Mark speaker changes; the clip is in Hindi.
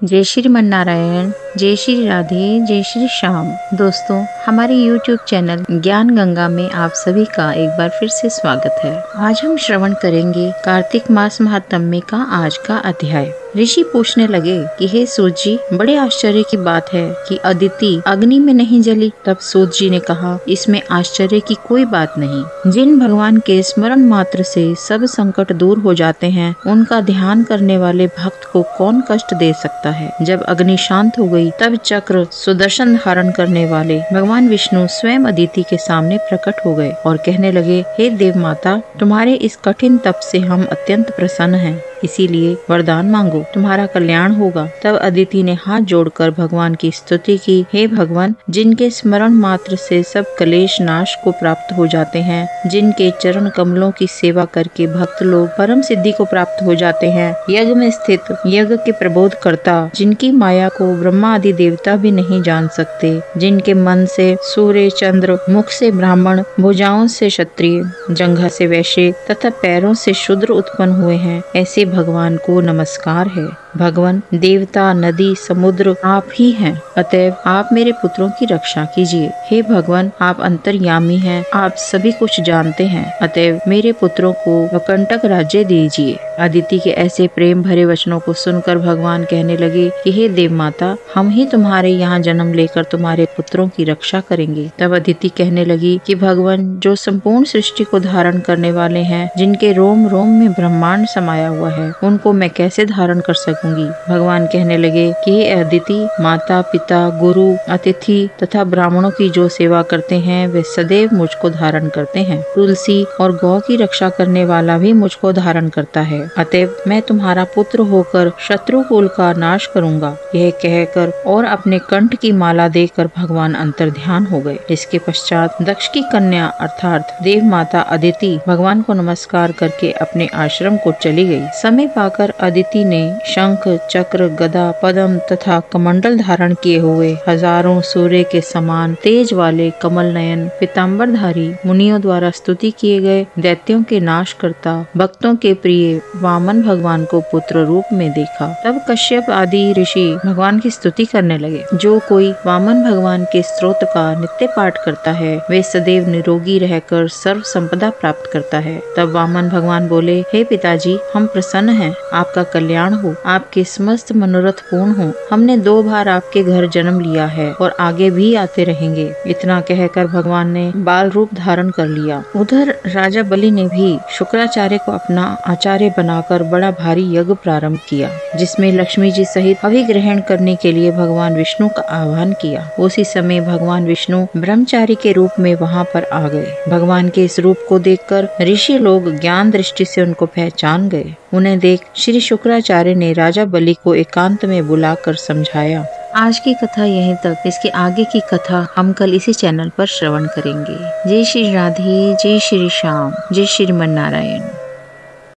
Speaker 1: जय श्रीमन नारायण, जय श्री राधे, जय श्री श्याम। दोस्तों, हमारे YouTube चैनल ज्ञान गंगा में आप सभी का एक बार फिर से स्वागत है। आज हम श्रवण करेंगे कार्तिक मास महात्म्य का आज का अध्याय। ऋषि पूछने लगे कि हे सूत जी, बड़े आश्चर्य की बात है कि अदिति अग्नि में नहीं जली। तब सूत जी ने कहा, इसमें आश्चर्य की कोई बात नहीं। जिन भगवान के स्मरण मात्र से सब संकट दूर हो जाते हैं, उनका ध्यान करने वाले भक्त को कौन कष्ट दे सकता है। जब अग्नि शांत हो गई, तब चक्र सुदर्शन धारण करने वाले भगवान विष्णु स्वयं अदिति के सामने प्रकट हो गए और कहने लगे, हे देव माता, तुम्हारे इस कठिन तप से हम अत्यंत प्रसन्न हैं, इसीलिए वरदान मांगो, तुम्हारा कल्याण होगा। तब अदिति ने हाथ जोड़कर भगवान की स्तुति की, हे भगवान, जिनके स्मरण मात्र से सब क्लेश नाश को प्राप्त हो जाते हैं, जिनके चरण कमलों की सेवा करके भक्त लोग परम सिद्धि को प्राप्त हो जाते हैं, यज्ञ में स्थित यज्ञ के प्रबोध करता, जिनकी माया को ब्रह्मा आदि देवता भी नहीं जान सकते, जिनके मन से सूर्य चंद्र, मुख से ब्राह्मण, भुजाओं से क्षत्रिय, जंघा से वैश्य तथा पैरों से शूद्र उत्पन्न हुए हैं, ऐसे भगवान को नमस्कार है। भगवान, देवता, नदी, समुद्र आप ही हैं, अतएव आप मेरे पुत्रों की रक्षा कीजिए। हे भगवान, आप अंतर्यामी हैं, आप सभी कुछ जानते हैं, अतएव मेरे पुत्रों को अकंटक राज्य दीजिए। अदिति के ऐसे प्रेम भरे वचनों को सुनकर भगवान कहने लगे कि हे देव माता, हम ही तुम्हारे यहाँ जन्म लेकर तुम्हारे पुत्रों की रक्षा करेंगे। तब अदिति कहने लगी कि भगवान, जो संपूर्ण सृष्टि को धारण करने वाले हैं, जिनके रोम रोम में ब्रह्मांड समाया हुआ है, उनको मैं कैसे धारण कर सकूंगी। भगवान कहने लगे कि हे अदिति, माता पिता, गुरु, अतिथि तथा ब्राह्मणों की जो सेवा करते हैं, वे सदैव मुझको धारण करते हैं। तुलसी और गौ की रक्षा करने वाला भी मुझको धारण करता है, अतएव मैं तुम्हारा पुत्र होकर शत्रु कुल का नाश करूंगा। यह कहकर और अपने कंठ की माला देकर भगवान अंतर्ध्यान हो गए। इसके पश्चात दक्ष की कन्या अर्थात देव माता अदिति भगवान को नमस्कार करके अपने आश्रम को चली गई। समय पाकर अदिति ने शंख, चक्र, गदा, पद्म तथा कमंडल धारण किए हुए हजारों सूर्य के समान तेज वाले कमल नयन पीताम्बरधारी मुनियों द्वारा स्तुति किए गए दैत्यों के नाश करता भक्तों के प्रिय वामन भगवान को पुत्र रूप में देखा। तब कश्यप आदि ऋषि भगवान की स्तुति करने लगे। जो कोई वामन भगवान के स्तोत्र का नित्य पाठ करता है, वे सदैव निरोगी रहकर सर्व संपदा प्राप्त करता है। तब वामन भगवान बोले, हे पिताजी, हम प्रसन्न हैं, आपका कल्याण हो, आपके समस्त मनोरथ पूर्ण हो। हमने 2 बार आपके घर जन्म लिया है और आगे भी आते रहेंगे। इतना कहकर भगवान ने बाल रूप धारण कर लिया। उधर राजा बलि ने भी शुक्राचार्य को अपना आचार्य बनाकर बड़ा भारी यज्ञ प्रारंभ किया, जिसमें लक्ष्मी जी सहित अभिग्रहण करने के लिए भगवान विष्णु का आह्वान किया। उसी समय भगवान विष्णु ब्रह्मचारी के रूप में वहाँ पर आ गए। भगवान के इस रूप को देखकर ऋषि लोग ज्ञान दृष्टि से उनको पहचान गए। उन्हें देख श्री शुक्राचार्य ने राजा बलि को एकांत में बुलाकर समझाया। आज की कथा यहीं तक। इसके आगे की कथा हम कल इसी चैनल पर श्रवण करेंगे। जय श्री राधे, जय श्री श्याम, जय श्रीमन नारायण।